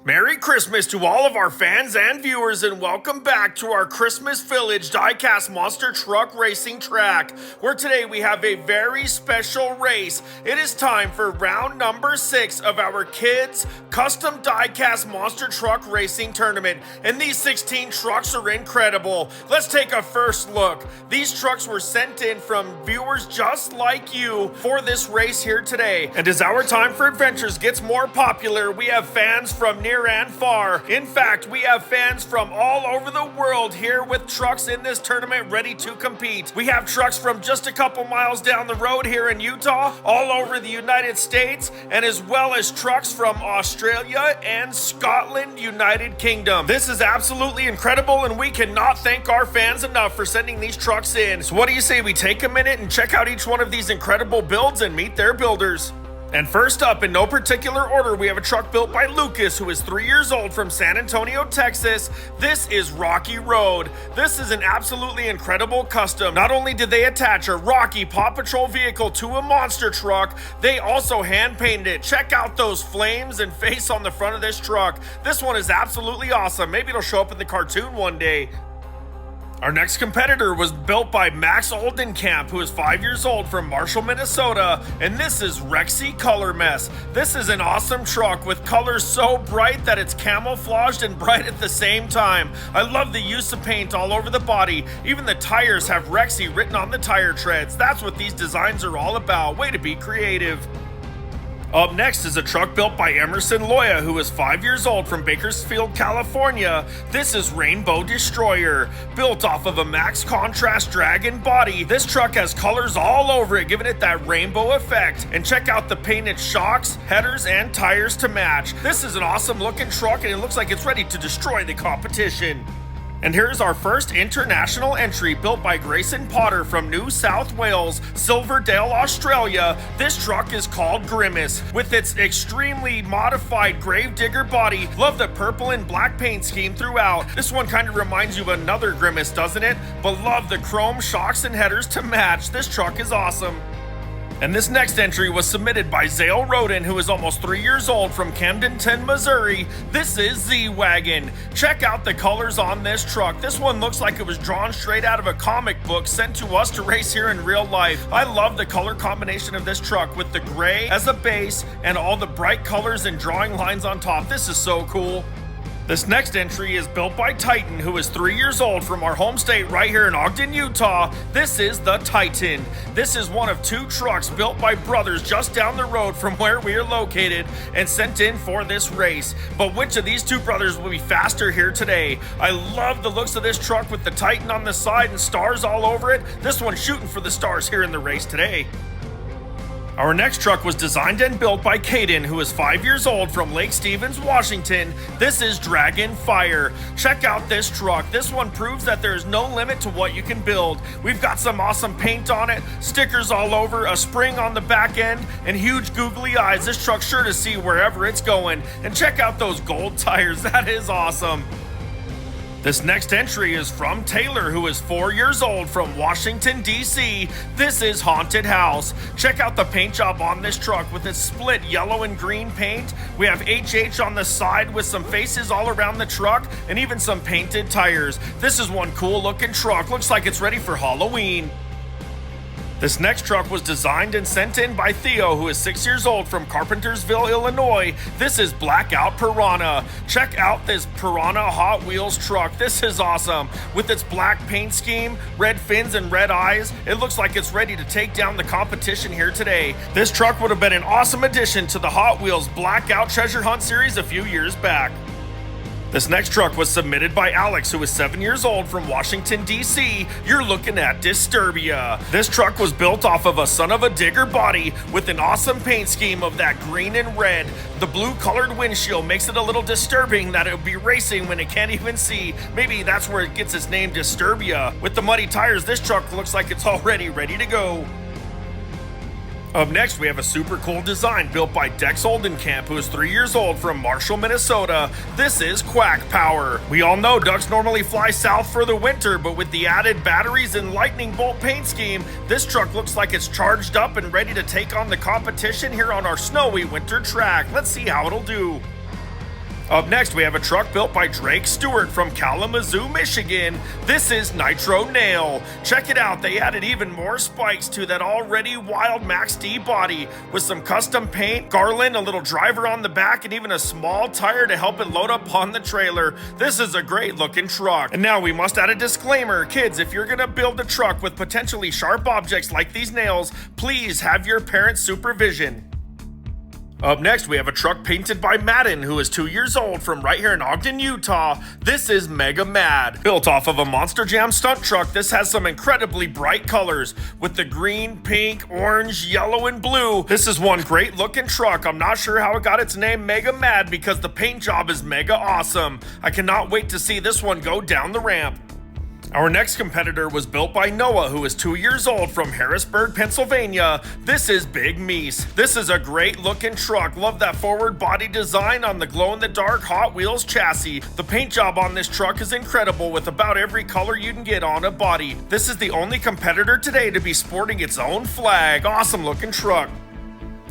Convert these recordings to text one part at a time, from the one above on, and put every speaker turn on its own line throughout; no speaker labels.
Merry Christmas to all of our fans and viewers, and welcome back to our Christmas Village Diecast Monster Truck Racing Track, where today we have a very special race. It is time for round number 6 of our Kids Custom Diecast Monster Truck Racing Tournament, and these 16 trucks are incredible. Let's take a first look. These trucks were sent in from viewers just like you for this race here today, and as our time for adventures gets more popular, we have fans from near and far. In fact, we have fans from all over the world here with trucks in this tournament ready to compete. We have trucks from just a couple miles down the road here in Utah, all over the United States, and as well as trucks from Australia and Scotland, United Kingdom. This is absolutely incredible, and we cannot thank our fans enough for sending these trucks in. So what do you say we take a minute and check out each one of these incredible builds and meet their builders? And first up, in no particular order, we have a truck built by Lucas, who is 3 years old, from San Antonio, Texas. This is Rocky Road. This is an absolutely incredible custom. Not only did they attach a Rocky Paw Patrol vehicle to a monster truck, they also hand painted it. Check out those flames and face on the front of this truck. This one is absolutely awesome. Maybe it'll show up in the cartoon one day. Our next competitor was built by Max Oldenkamp, who is 5 years old, from Marshall, Minnesota, and this is Rexy Color Mess. This is an awesome truck with colors so bright that it's camouflaged and bright at the same time. I love the use of paint all over the body. Even the tires have Rexy written on the tire treads. That's what these designs are all about. Way to be creative. Up next is a truck built by Emerson Loya, who is 5 years old, from Bakersfield, California. This is Rainbow Destroyer. Built off of a max contrast dragon body, this truck has colors all over it, giving it that rainbow effect. And check out the painted shocks, headers, and tires to match. This is an awesome looking truck, and it looks like it's ready to destroy the competition. And here's our first international entry, built by Grayson Potter from New South Wales, Silverdale, Australia. This truck is called Grimace. With its extremely modified Gravedigger body, love the purple and black paint scheme throughout. This one kind of reminds you of another Grimace, doesn't it? But love the chrome shocks and headers to match. This truck is awesome. And this next entry was submitted by Zale Roden, who is almost 3 years old, from Camdenton, Missouri. This is Z-Wagon. Check out the colors on this truck. This one looks like it was drawn straight out of a comic book sent to us to race here in real life. I love the color combination of this truck with the gray as a base and all the bright colors and drawing lines on top. This is so cool. This next entry is built by Titan, who is 3 years old, from our home state right here in Ogden, Utah. This is the Titan. This is one of 2 trucks built by brothers just down the road from where we are located and sent in for this race. But which of these 2 brothers will be faster here today? I love the looks of this truck with the Titan on the side and stars all over it. This one's shooting for the stars here in the race today. Our next truck was designed and built by Caden, who is 5 years old, from Lake Stevens, Washington. This is Dragon Fire. Check out this truck. This one proves that there is no limit to what you can build. We've got some awesome paint on it, stickers all over, a spring on the back end, and huge googly eyes. This truck's sure to see wherever it's going. And check out those gold tires. That is awesome. This next entry is from Taylor, who is 4 years old, from Washington, D.C. This is Haunted House. Check out the paint job on this truck with its split yellow and green paint. We have HH on the side with some faces all around the truck and even some painted tires. This is one cool looking truck. Looks like it's ready for Halloween. This next truck was designed and sent in by Theo, who is 6 years old, from Carpentersville, Illinois. This is Blackout Piranha. Check out this Piranha Hot Wheels truck. This is awesome. With its black paint scheme, red fins, and red eyes, it looks like it's ready to take down the competition here today. This truck would have been an awesome addition to the Hot Wheels Blackout Treasure Hunt series a few years back. This next truck was submitted by Alex, who is 7 years old, from Washington, D.C. You're looking at Disturbia. This truck was built off of a Son of a Digger body with an awesome paint scheme of that green and red. The blue colored windshield makes it a little disturbing that it would be racing when it can't even see. Maybe that's where it gets its name, Disturbia. With the muddy tires, this truck looks like it's already ready to go. Up next, we have a super cool design built by Dex Oldenkamp, who is 3 years old, from Marshall, Minnesota. This is Quack Power. We all know ducks normally fly south for the winter, but with the added batteries and lightning bolt paint scheme, this truck looks like it's charged up and ready to take on the competition here on our snowy winter track. Let's see how it'll do. Up next, we have a truck built by Drake Stewart from Kalamazoo, Michigan. This is Nitro Nail. Check it out, they added even more spikes to that already wild Max D body with some custom paint, garland, a little driver on the back, and even a small tire to help it load up on the trailer. This is a great looking truck. And now we must add a disclaimer. Kids, if you're gonna build a truck with potentially sharp objects like these nails, please have your parents' supervision. Up next, we have a truck painted by Madden, who is 2 years old, from right here in Ogden, Utah. This is Mega Mad. Built off of a MonsterJam stunt truck, this has some incredibly bright colors with the green, pink, orange, yellow, and blue. This is one great looking truck. I'm not sure how it got its name Mega Mad because the paint job is mega awesome. I cannot wait to see this one go down the ramp. Our next competitor was built by Noah, who is 2 years old, from Harrisburg, Pennsylvania. This is Big Meese. This is a great looking truck. Love that forward body design on the glow-in-the-dark Hot Wheels chassis. The paint job on this truck is incredible with about every color you can get on a body. This is the only competitor today to be sporting its own flag. Awesome looking truck.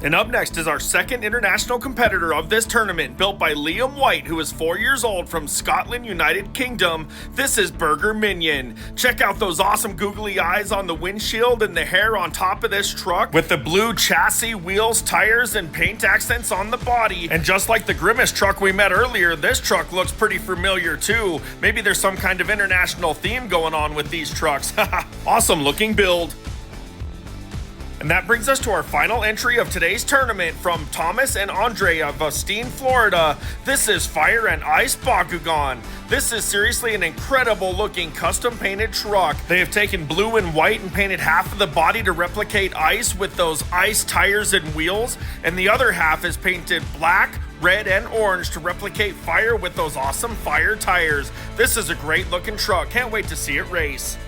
And up next is our second international competitor of this tournament, built by Liam White, who is 4 years old, from Scotland, United Kingdom. This is Burger Minion. Check out those awesome googly eyes on the windshield and the hair on top of this truck, with the blue chassis, wheels, tires, and paint accents on the body. And just like the Grimace truck we met earlier, this truck looks pretty familiar too. Maybe there's some kind of international theme going on with these trucks. Awesome looking build. And that brings us to our final entry of today's tournament, from Thomas and Andre of Austin, Florida. This is Fire and Ice Bakugan. This is seriously an incredible looking custom painted truck. They have taken blue and white and painted half of the body to replicate ice with those ice tires and wheels, and the other half is painted black, red, and orange to replicate fire with those awesome fire tires. This is a great looking truck. Can't wait to see it race.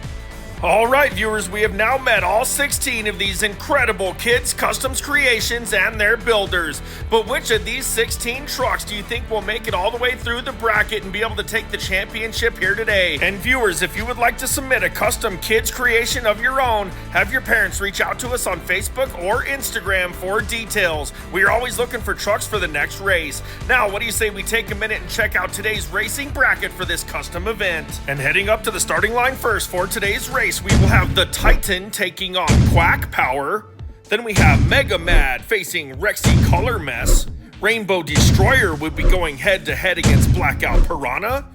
Alright viewers, we have now met all 16 of these incredible Kids Customs creations and their builders. But which of these 16 trucks do you think will make it all the way through the bracket and be able to take the championship here today? And viewers, if you would like to submit a custom kids creation of your own, have your parents reach out to us on Facebook or Instagram for details. We are always looking for trucks for the next race. Now, what do you say we take a minute and check out today's racing bracket for this custom event? And heading up to the starting line first for today's race, we will have the Titan taking on Quack Power. Then we have Mega Mad facing Rexy Color Mess. Rainbow Destroyer will be going head to head against Blackout Piranha.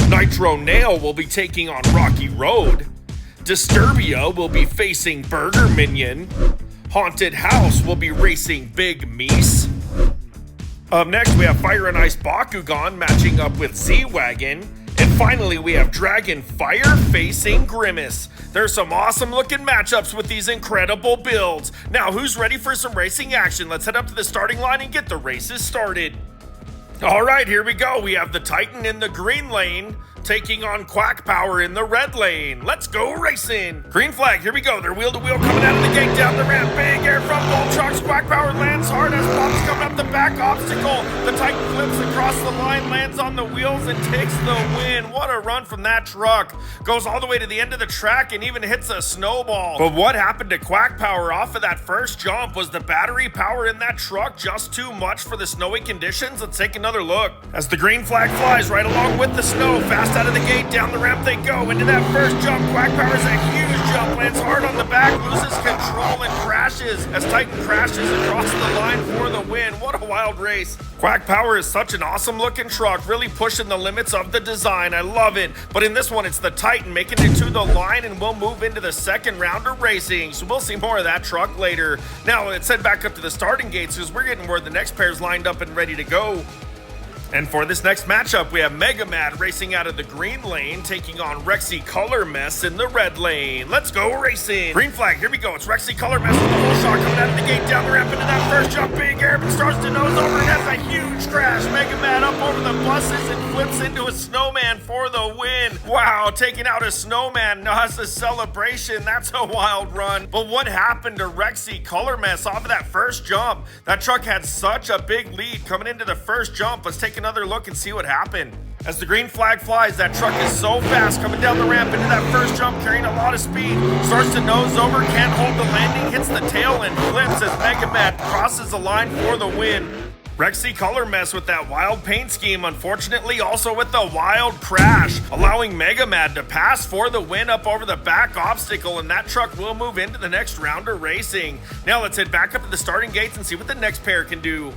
Nitro Nail will be taking on Rocky Road. Disturbia will be facing Burger Minion. Haunted House will be racing Big Meese. Up next, we have Fire and Ice Bakugan matching up with Z-Wagon. And finally, we have Dragon Fire facing Grimace. There's some awesome looking matchups with these incredible builds. Now, who's ready for some racing action? Let's head up to the starting line and get the races started. All right, here we go. We have the Titan in the green lane taking on Quack Power in the red lane. Let's go racing. Green flag, here we go. They're wheel to wheel coming out of the gate down the ramp. Big air from both trucks. Quack Power lands hard as Bob's coming up the back obstacle. The Titan flips across the line, lands on the wheels, and takes the win. What a run from that truck. Goes all the way to the end of the track and even hits a snowball. But what happened to Quack Power off of that first jump? Was the battery power in that truck just too much for the snowy conditions? Let's take another look. As the green flag flies right along with the snow, fast out of the gate, down the ramp they go. Into that first jump, Quack Power's a huge jump, lands hard on the back, loses control and crashes as Titan crashes across the line for the win. What a wild race. Quack Power is such an awesome looking truck, really pushing the limits of the design. I love it. But in this one, it's the Titan making it to the line, and we'll move into the second round of racing. So we'll see more of that truck later. Now, let's head back up to the starting gates because we're getting where the next pair's lined up and ready to go. And for this next matchup, we have Mega Mad racing out of the green lane, taking on Rexy Color Mess in the red lane. Let's go racing. Green flag, here we go. It's Rexy Color Mess with the full shot coming out of the gate, down the ramp into that first jump. Big air, but starts to nose over and has a huge crash. Mega Mad up over the buses and flips into a snowman for the win. Wow, taking out a snowman. Now that's a celebration. That's a wild run. But what happened to Rexy Color Mess off of that first jump? That truck had such a big lead coming into the first jump. Let's take another look and see what happened. As the green flag flies, that truck is so fast coming down the ramp into that first jump, carrying a lot of speed. Starts to nose over, can't hold the landing, hits the tail and flips as Mega Mad crosses the line for the win. Rexy Color Mess with that wild paint scheme, unfortunately also with the wild crash, allowing Mega Mad to pass for the win up over the back obstacle, and that truck will move into the next round of racing. Now let's head back up to the starting gates and see what the next pair can do.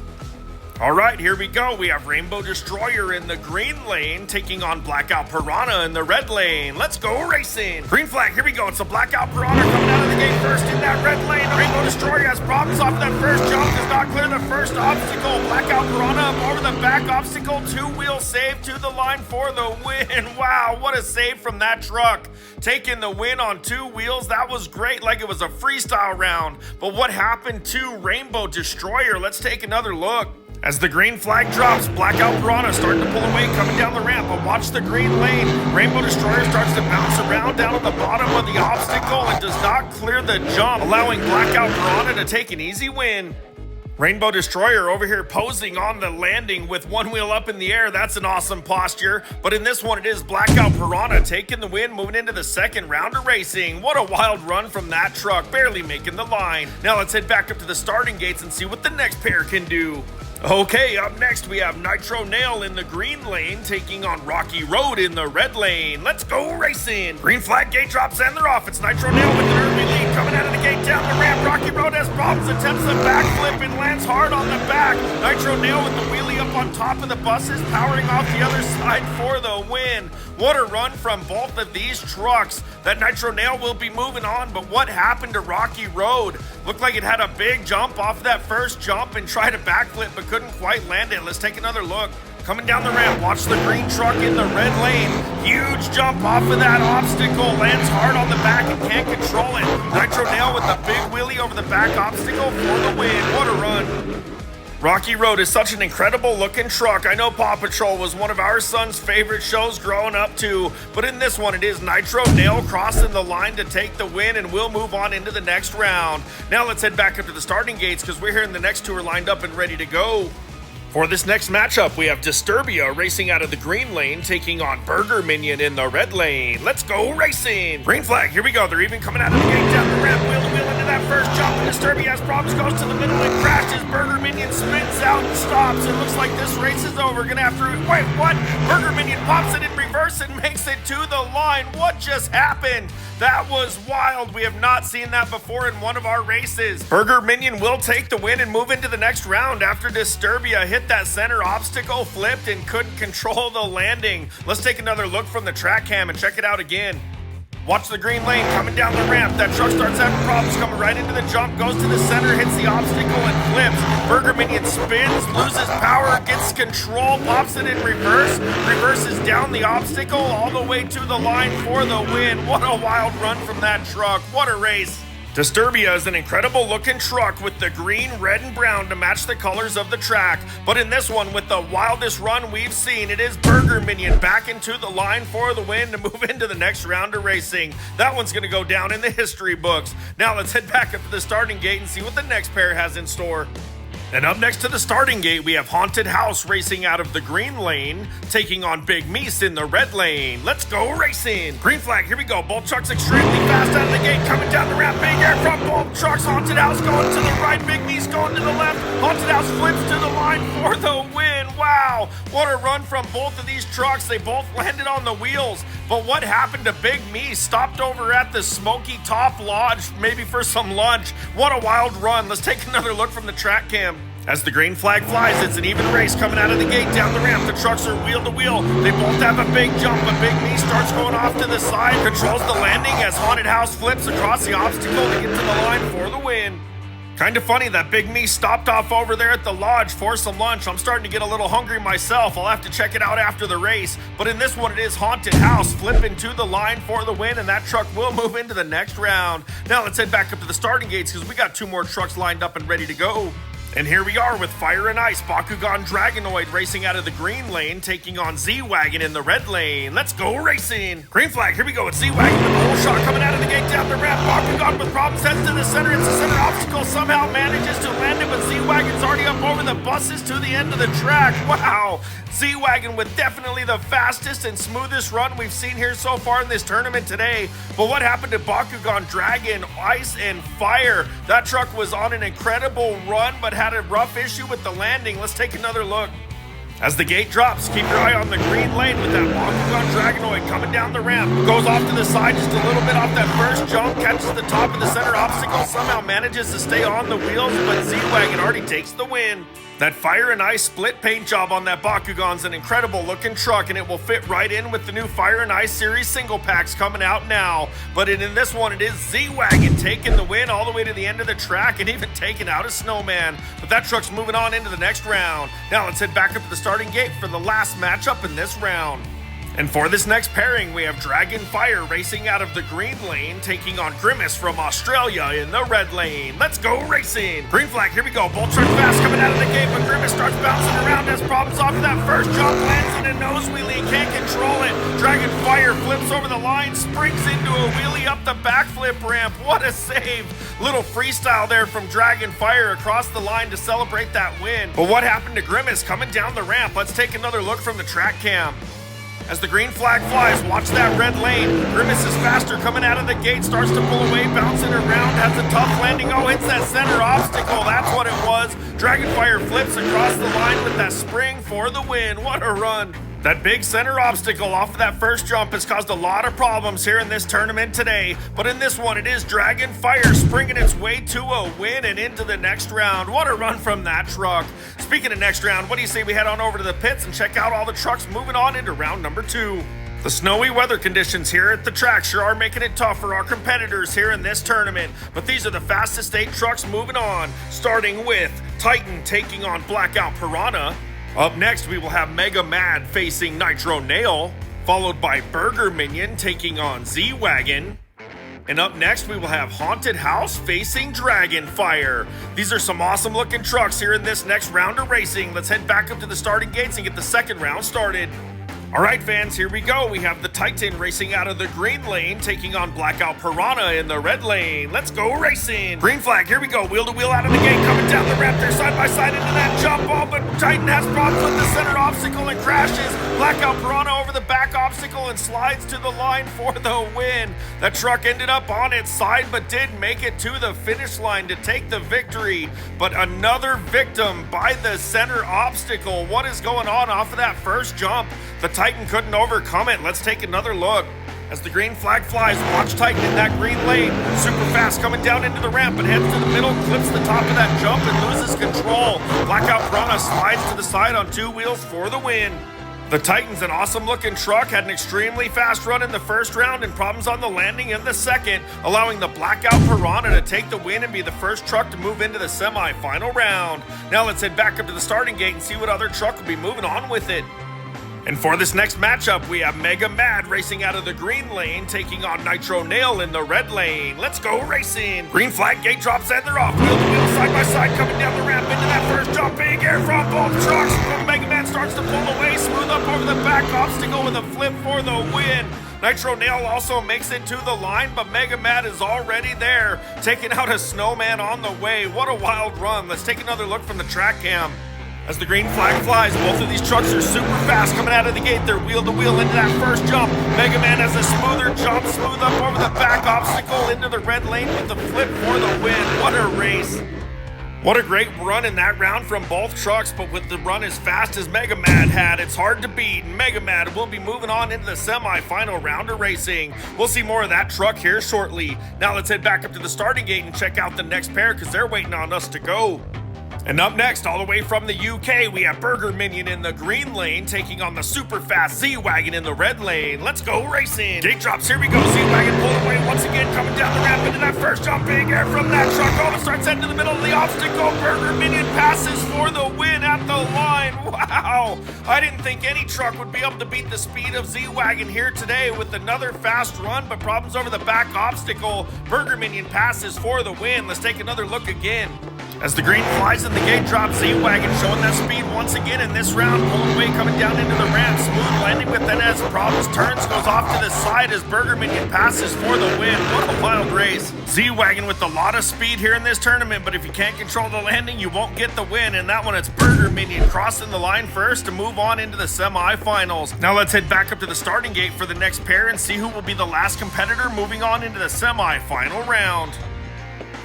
All right, here we go. We have Rainbow Destroyer in the green lane taking on Blackout Piranha in the red lane. Let's go racing. Green flag, here we go. It's a Blackout Piranha coming out of the gate first in that red lane. Rainbow Destroyer has problems off that first jump, does not clear the first obstacle. Blackout Piranha up over the back obstacle. Two-wheel save to the line for the win. Wow, what a save from that truck. Taking the win on two wheels. That was great, like it was a freestyle round. But what happened to Rainbow Destroyer? Let's take another look. As the green flag drops, Blackout Piranha starting to pull away, coming down the ramp, but watch the green lane. Rainbow Destroyer starts to bounce around down at the bottom of the obstacle and does not clear the jump, allowing Blackout Piranha to take an easy win. Rainbow Destroyer over here posing on the landing with one wheel up in the air. That's an awesome posture. But in this one, it is Blackout Piranha taking the win, moving into the second round of racing. What a wild run from that truck, barely making the line. Now let's head back up to the starting gates and see what the next pair can do. Okay, up next we have Nitro Nail in the green lane taking on Rocky Road in the red lane. Let's go racing! Green flag gate drops and they're off. It's Nitro Nail with an early lead coming out of the gate down the ramp. Rocky Road has problems, attempts a backflip and lands hard on the back. Nitro Nail with the wheelie up on top of the buses, powering off the other side for the win. What a run from both of these trucks. That Nitro Nail will be moving on, but what happened to Rocky Road? Looked like it had a big jump off that first jump and tried a backflip, but couldn't quite land it. Let's take another look. Coming down the ramp, watch the green truck in the red lane. Huge jump off of that obstacle, lands hard on the back and can't control it. Nitro Nail with the big wheelie over the back obstacle for the win. What a run. Rocky Road is such an incredible looking truck. I know Paw Patrol was one of our son's favorite shows growing up too, but in this one it is Nitro Nail crossing the line to take the win, and we'll move on into the next round. Now let's head back up to the starting gates because we're hearing the next two are lined up and ready to go. For this next matchup, we have Disturbia racing out of the green lane, taking on Burger Minion in the red lane. Let's go racing! Green flag, here we go. They're even coming out of the gate down the ramp, wheel to wheel into that first jump. And Disturbia has problems, goes to the middle and crashes. Burger Minion spins out and stops. It looks like this race is over. Gonna have to, wait, what? Burger Minion pops it in reverse and makes it to the line. What just happened? That was wild. We have not seen that before in one of our races. Burger Minion will take the win and move into the next round after Disturbia hit that center obstacle, flipped, and couldn't control the landing. Let's take another look from the track cam and check it out again. Watch the green lane coming down the ramp. That truck starts having problems coming right into the jump, goes to the center, hits the obstacle, and flips. Burger Minion spins, loses power, gets control, pops it in reverse, reverses down the obstacle all the way to the line for the win. What a wild run from that truck. What a race. Disturbia is an incredible looking truck with the green, red, and brown to match the colors of the track. But in this one, with the wildest run we've seen, it is Burger Minion back into the line for the win to move into the next round of racing. That one's going to go down in the history books. Now let's head back up to the starting gate and see what the next pair has in store. And up next to the starting gate, we have Haunted House racing out of the green lane, taking on Big Meese in the red lane. Let's go racing! Green flag, here we go. Both trucks extremely fast out of the gate, coming down the ramp. Big air from both trucks. Haunted House going to the right, Big Meese going to the left. Haunted House flips to the line for the win. Wow, what a run from both of these trucks. They both landed on the wheels. But what happened to Big Meese? Stopped over at the Smoky Top Lodge, maybe for some lunch. What a wild run. Let's take another look from the track cam. As the green flag flies, it's an even race coming out of the gate down the ramp. The trucks are wheel to wheel. They both have a big jump, but Big Meese starts going off to the side, controls the landing as Haunted House flips across the obstacle to get to the line for the win. Kind of funny that Big Meese stopped off over there at the lodge for some lunch. I'm starting to get a little hungry myself. I'll have to check it out after the race. But in this one, it is Haunted House flipping to the line for the win, and that truck will move into the next round. Now let's head back up to the starting gates because we got two more trucks lined up and ready to go. And here we are with Fire and Ice, Bakugan Dragonoid racing out of the green lane, taking on Z-Wagon in the red lane. Let's go racing! Green flag, here we go. It's Z-Wagon with the whole shot coming out of the gate down the ramp. Bakugan with problems, heads to the center. It's the center obstacle, somehow manages to land it, but Z-Wagon's already up over the buses to the end of the track. Wow, Z-Wagon with definitely the fastest and smoothest run we've seen here so far in this tournament today. But what happened to Bakugan, Dragon, Ice, and Fire? That truck was on an incredible run, but had a rough issue with the landing. Let's take another look. As the gate drops, keep your eye on the green lane with that Bakugan Dragonoid coming down the ramp. Goes off to the side just a little bit off that first jump, catches the top of the center obstacle, somehow manages to stay on the wheels, but Z-Wagon already takes the win. That Fire and Ice split paint job on that Bakugan's an incredible looking truck, and it will fit right in with the new Fire and Ice series single packs coming out now. But in this one, it is Z-Wagon taking the win all the way to the end of the track and even taking out a snowman. But that truck's moving on into the next round. Now let's head back up to the starting gate for the last matchup in this round. And for this next pairing, we have Dragon Fire racing out of the green lane, taking on Grimace from Australia in the red lane. Let's go racing! Green flag, here we go. Bolt truck fast coming out of the gate, but Grimace starts bouncing around, has problems off of that first jump, lands in a nose wheelie, can't control it. Dragon Fire flips over the line, springs into a wheelie up the backflip ramp. What a save! Little freestyle there from Dragon Fire across the line to celebrate that win. But what happened to Grimace coming down the ramp? Let's take another look from the track cam. As the green flag flies, watch that red lane. Grimace is faster coming out of the gate, starts to pull away, bouncing around, has a tough landing. Oh, hits that center obstacle, that's what it was. Dragonfire flips across the line with that spring for the win. What a run. That big center obstacle off of that first jump has caused a lot of problems here in this tournament today. But in this one, it is Dragon Fire springing its way to a win and into the next round. What a run from that truck. Speaking of next round, what do you say we head on over to the pits and check out all the trucks moving on into round number 2? The snowy weather conditions here at the track sure are making it tough for our competitors here in this tournament. But these are the fastest 8 trucks moving on, starting with Titan taking on Blackout Piranha. Up next, we will have Mega Mad facing Nitro Nail, followed by Burger Minion taking on Z-Wagon. And up next, we will have Haunted House facing Dragon Fire. These are some awesome looking trucks here in this next round of racing. Let's head back up to the starting gates and get the second round started. All right, fans, here we go. We have the Titan racing out of the green lane, taking on Blackout Piranha in the red lane. Let's go racing. Green flag, here we go. Wheel to wheel out of the gate, coming down the ramp there side by side into that jump ball, but Titan has problems with the center obstacle and crashes. Blackout Piranha over the back obstacle and slides to the line for the win. The truck ended up on its side, but did make it to the finish line to take the victory. But another victim by the center obstacle. What is going on off of that first jump? The Titan couldn't overcome it. Let's take another look. As the green flag flies, watch Titan in that green lane. Super fast coming down into the ramp and heads to the middle, clips the top of that jump and loses control. Blackout Piranha slides to the side on 2 wheels for the win. The Titan's an awesome looking truck, had an extremely fast run in the first round and problems on the landing in the second, allowing the Blackout Piranha to take the win and be the first truck to move into the semi-final round. Now let's head back up to the starting gate and see what other truck will be moving on with it. And for this next matchup, we have Mega Mad racing out of the green lane, taking on Nitro Nail in the red lane. Let's go racing! Green flag, gate drops, and they're off. Wheel to wheel, side by side, coming down the ramp into that first jump. Big air from both trucks. Mega Mad starts to pull away, smooth up over the back obstacle with a flip for the win. Nitro Nail also makes it to the line, but Mega Mad is already there, taking out a snowman on the way. What a wild run. Let's take another look from the track cam. As the green flag flies, both of these trucks are super fast coming out of the gate. They're wheel to wheel into that first jump. Mega Man has a smoother jump, smooth up over the back obstacle into the red lane with the flip for the win. What a race. What a great run in that round from both trucks, but with the run as fast as Mega Mad had, it's hard to beat. Mega Mad will be moving on into the semi-final round of racing. We'll see more of that truck here shortly. Now let's head back up to the starting gate and check out the next pair because they're waiting on us to go. And up next, all the way from the UK, we have Burger Minion in the green lane, taking on the super fast Z-Wagon in the red lane. Let's go racing! Gate drops, here we go. Z-Wagon pulling away once again, coming down the ramp into that first jump. Big air from that truck. Oh, it starts heading to the middle of the obstacle. Burger Minion passes for the win at the line. Wow! I didn't think any truck would be able to beat the speed of Z-Wagon here today with another fast run, but problems over the back obstacle. Burger Minion passes for the win. Let's take another look again. As the green flies in the gate drop, Z-Wagon showing that speed once again in this round, pulling away, coming down into the ramp, smooth landing, but then as problems turns, goes off to the side as Burger Minion passes for the win. What a wild race. Z-Wagon with a lot of speed here in this tournament, but if you can't control the landing, you won't get the win, and that one it's Burger Minion crossing the line first to move on into the semifinals. Now let's head back up to the starting gate for the next pair and see who will be the last competitor moving on into the semifinal round.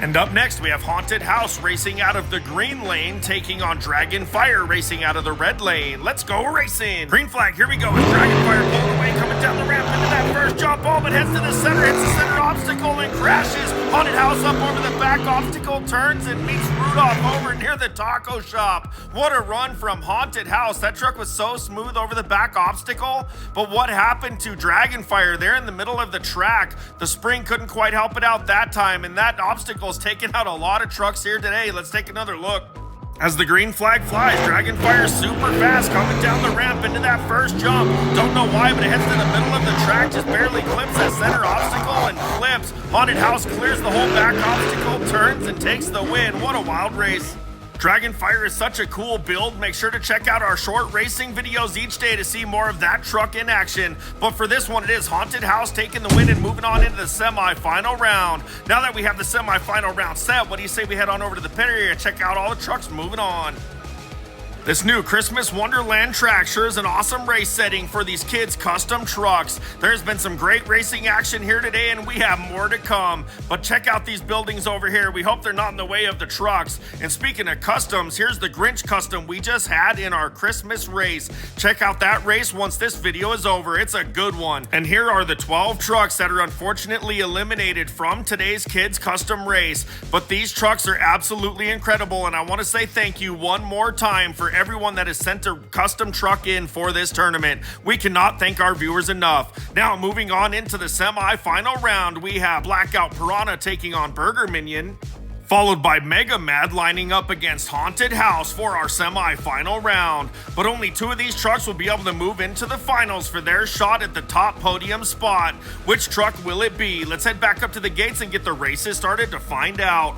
And up next, we have Haunted House racing out of the green lane, taking on Dragonfire racing out of the red lane. Let's go racing! Green flag, here we go, with Dragonfire pulling away, coming down the ramp into that first jump ball, but heads to the center, hits the center obstacle and crashes. Haunted House up over the back obstacle, turns and meets Rudolph over near the taco shop. What a run from Haunted House. That truck was so smooth over the back obstacle, but what happened to Dragonfire? They're in the middle of the track. The spring couldn't quite help it out that time, and that obstacle taking out a lot of trucks here today. Let's take another look. As the green flag flies, Dragonfire super fast coming down the ramp into that first jump. Don't know why, but it heads to the middle of the track, just barely clips that center obstacle and flips. Haunted House clears the whole back obstacle, turns and takes the win. What a wild race. Dragonfire is such a cool build. Make sure to check out our short racing videos each day to see more of that truck in action. But for this one, it is Haunted House taking the win and moving on into the semi-final round. Now that we have the semi-final round set, what do you say we head on over to the pit area and check out all the trucks moving on? This new Christmas Wonderland track sure is an awesome race setting for these kids' custom trucks. There's been some great racing action here today, and we have more to come. But check out these buildings over here. We hope they're not in the way of the trucks. And speaking of customs, here's the Grinch custom we just had in our Christmas race. Check out that race once this video is over. It's a good one. And here are the 12 trucks that are unfortunately eliminated from today's kids' custom race. But these trucks are absolutely incredible, and I want to say thank you one more time for everyone that has sent a custom truck in for this tournament. We cannot thank our viewers enough. Now moving on into the semi-final round, we have Blackout Piranha taking on Burger Minion, followed by Mega Mad lining up against Haunted House for our semi-final round. But only two of these trucks will be able to move into the finals for their shot at the top podium spot. Which truck will it be? Let's head back up to the gates and get the races started to find out.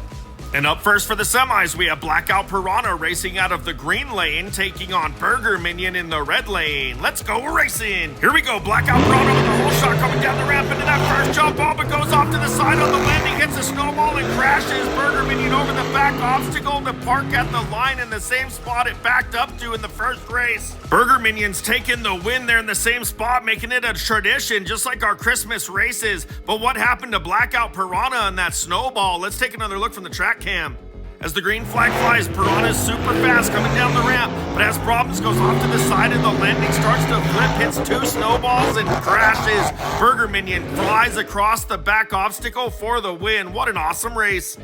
And up first for the semis, we have Blackout Piranha racing out of the green lane, taking on Burger Minion in the red lane. Let's go racing! Here we go, Blackout Piranha with the whole shot coming down the ramp into that first jump ball, but goes off to the side on the landing, hits a snowball and crashes. Burger Minion over the back obstacle to park at the line in the same spot it backed up to in the first race. Burger Minion's taking the win there in the same spot, making it a tradition just like our Christmas races. But what happened to Blackout Piranha and that snowball? Let's take another look from the track cam. As the green flag flies, Piranha's super fast coming down the ramp, but as problems, goes off to the side and the landing starts to flip, hits two snowballs and crashes. Burger Minion flies across the back obstacle for the win. What an awesome race.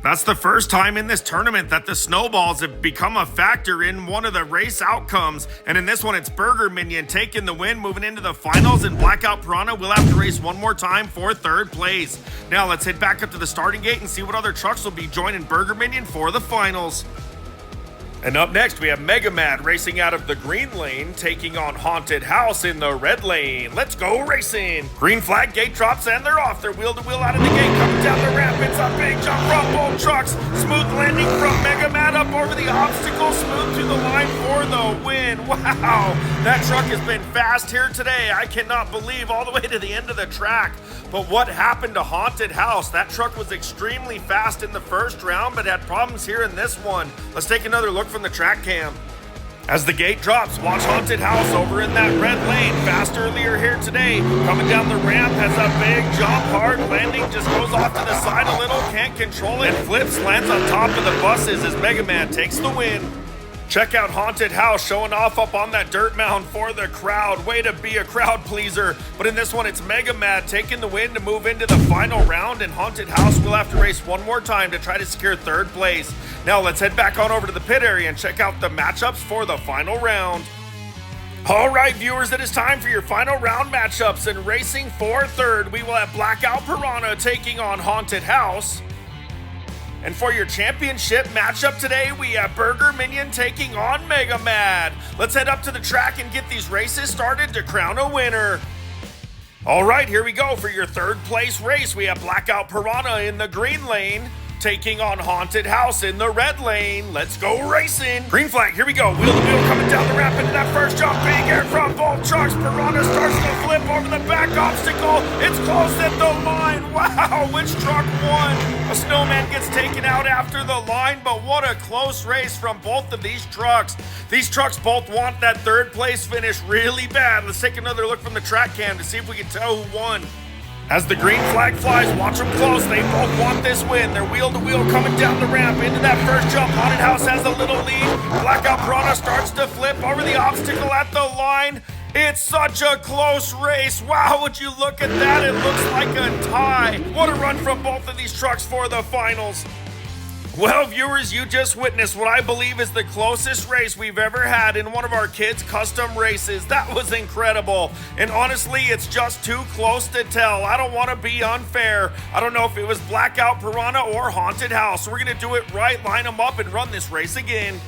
That's the first time in this tournament that the snowballs have become a factor in one of the race outcomes. And in this one, it's Burger Minion taking the win, moving into the finals, and Blackout Piranha will have to race one more time for third place. Now let's head back up to the starting gate and see what other trucks will be joining Burger Minion for the finals. And up next, we have Mega Mad racing out of the green lane, taking on Haunted House in the red lane. Let's go racing! Green flag gate drops and they're off. They're wheel to wheel out of the gate, coming down the ramp. It's a big jump from both trucks. Smooth landing from Mega Mad up over the obstacle, smooth to the line for the win. Wow, that truck has been fast here today. I cannot believe all the way to the end of the track. But what happened to Haunted House? That truck was extremely fast in the first round, but had problems here in this one. Let's take another look from the track cam. As the gate drops, watch Haunted House over in that red lane. Fast earlier here today. Coming down the ramp, has a big jump, hard landing, just goes off to the side a little, can't control it, flips, lands on top of the buses as Mega Man takes the win. Check out Haunted House showing off up on that dirt mound for the crowd. Way to be a crowd pleaser. But in this one, it's Mega Mad taking the win to move into the final round, and Haunted House will have to race one more time to try to secure third place. Now let's head back on over to the pit area and check out the matchups for the final round. All right, viewers, it is time for your final round matchups. And racing for third, we will have Blackout Piranha taking on Haunted House. And for your championship matchup today, we have Burger Minion taking on Mega Mad. Let's head up to the track and get these races started to crown a winner. All right, here we go. For your third place race, we have Blackout Piranha in the green lane, taking on Haunted House in the red lane. Let's go racing. Green flag, here we go. Wheel to wheel coming down the ramp into that first jump. Big air from both trucks. Piranha starts to flip over the back obstacle. It's close at the line. Wow, which truck won? A snowman gets taken out after the line, but what a close race from both of these trucks. These trucks both want that third place finish really bad. Let's take another look from the track cam to see if we can tell who won. As the green flag flies, watch them close. They both want this win. They're wheel to wheel coming down the ramp into that first jump. Haunted House has a little lead. Blackout Piranha starts to flip over the obstacle at the line. It's such a close race. Wow, would you look at that? It looks like a tie. What a run from both of these trucks for the finals. Well, viewers, you just witnessed what I believe is the closest race we've ever had in one of our kids' custom races. That was incredible. And honestly, it's just too close to tell. I don't want to be unfair. I don't know if it was Blackout Piranha or Haunted House. We're going to do it right, line them up, and run this race again.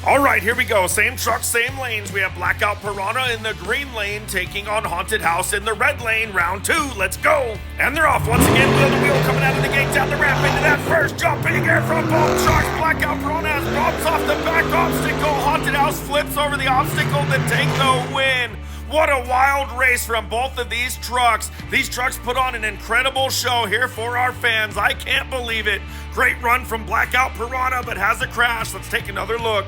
All right, here we go. Same trucks, same lanes. We have Blackout Piranha in the green lane taking on Haunted House in the red lane. Round two, let's go. And they're off once again. Wheel to wheel coming out of the gate down the ramp into that first jump. Big air from both trucks. Blackout Piranha has drops off the back obstacle. Haunted House flips over the obstacle to take the win. What a wild race from both of these trucks. These trucks put on an incredible show here for our fans. I can't believe it. Great run from Blackout Piranha, but has a crash. Let's take another look.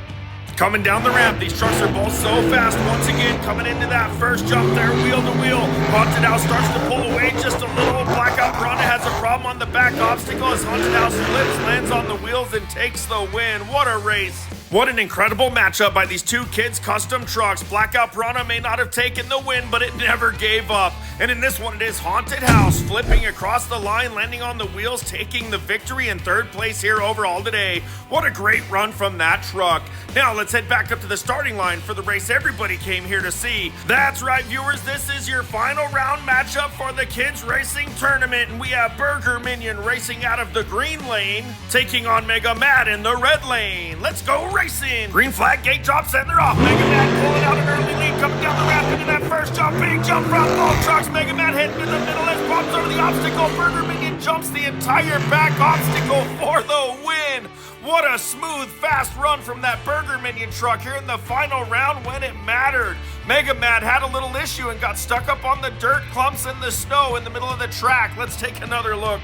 Coming down the ramp, these trucks are both so fast. Once again, coming into that first jump there, wheel to wheel. Haunted House starts to pull away just a little. Blackout Piranha has a problem on the back obstacle as Haunted House flips, lands on the wheels, and takes the win. What a race. What an incredible matchup by these two kids' custom trucks. Blackout Piranha may not have taken the win, but it never gave up. And in this one, it is Haunted House flipping across the line, landing on the wheels, taking the victory in third place here overall today. What a great run from that truck. Now let's head back up to the starting line for the race everybody came here to see. That's right, viewers, this is your final round matchup for the kids racing tournament. And we have Burger Minion racing out of the green lane, taking on Mega Mad in the red lane. Let's go racing. Green flag, gate drops, and they're off. Mega Mad pulling out an early lead, coming down the ramp into that first jump. Big jump from both trucks. Mega Mad hitting in the middle as bumps over the obstacle. Burger Minion jumps the entire back obstacle for the win. What a smooth, fast run from that Burger Minion truck here in the final round when it mattered. Mega Mad had a little issue and got stuck up on the dirt clumps and the snow in the middle of the track. Let's take another look.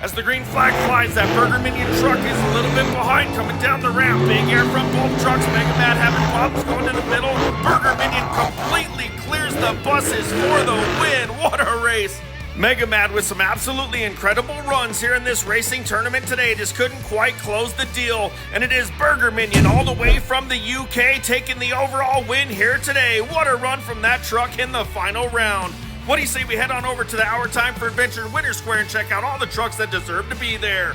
As the green flag flies, that Burger Minion truck is a little bit behind coming down the ramp. Big air from both trucks. Mega Mad having problems going in the middle. Burger Minion completely clears the buses for the win. What a race. Mega Mad with some absolutely incredible runs here in this racing tournament today. Just couldn't quite close the deal. And it is Burger Minion all the way from the UK taking the overall win here today. What a run from that truck in the final round. What do you say we head on over to the Our Time for Adventure Winter Square and check out all the trucks that deserve to be there?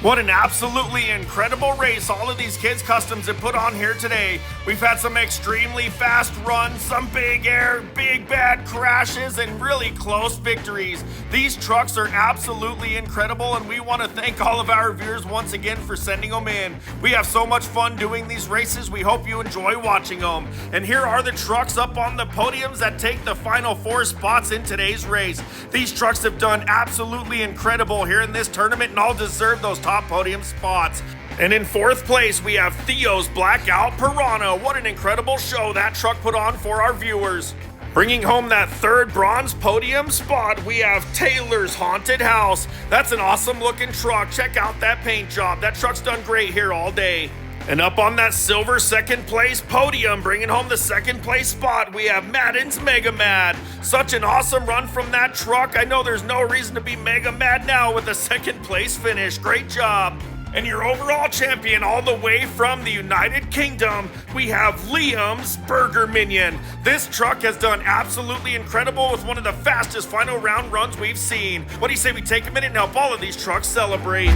What an absolutely incredible race all of these kids' customs have put on here today. We've had some extremely fast runs, some big air, big bad crashes, and really close victories. These trucks are absolutely incredible, and we want to thank all of our viewers once again for sending them in. We have so much fun doing these races. We hope you enjoy watching them. And here are the trucks up on the podiums that take the final 4 spots in today's race. These trucks have done absolutely incredible here in this tournament and all deserve those top podium spots. And in 4th place, we have Theo's Blackout Piranha. What an incredible show that truck put on for our viewers. Bringing home that 3rd bronze podium spot, we have Taylor's Haunted House. That's an awesome looking truck. Check out that paint job. That truck's done great here all day. And up on that silver 2nd place podium, bringing home the 2nd place spot, we have Madden's Mega Mad. Such an awesome run from that truck. I know there's no reason to be Mega Mad now with a 2nd place finish. Great job. And your overall champion all the way from the United Kingdom, we have Liam's Burger Minion. This truck has done absolutely incredible with one of the fastest final round runs we've seen. What do you say we take a minute and help all of these trucks celebrate?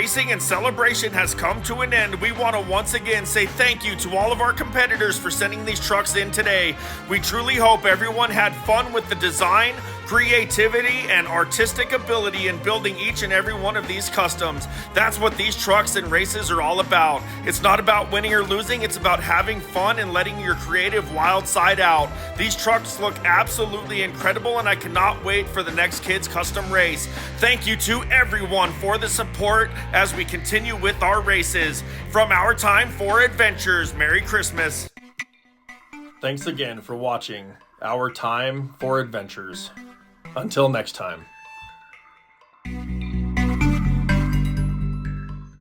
racing and celebration has come to an end, we want to once again say thank you to all of our competitors for sending these trucks in today. We truly hope everyone had fun with the design, creativity, and artistic ability in building each and every one of these customs. That's what these trucks and races are all about. It's not about winning or losing, it's about having fun and letting your creative wild side out. These trucks look absolutely incredible, and I cannot wait for the next Kids Custom race. Thank you to everyone for the support as we continue with our races. From our time for adventures, Merry Christmas. Thanks again for watching Our Time for Adventures. Until next time.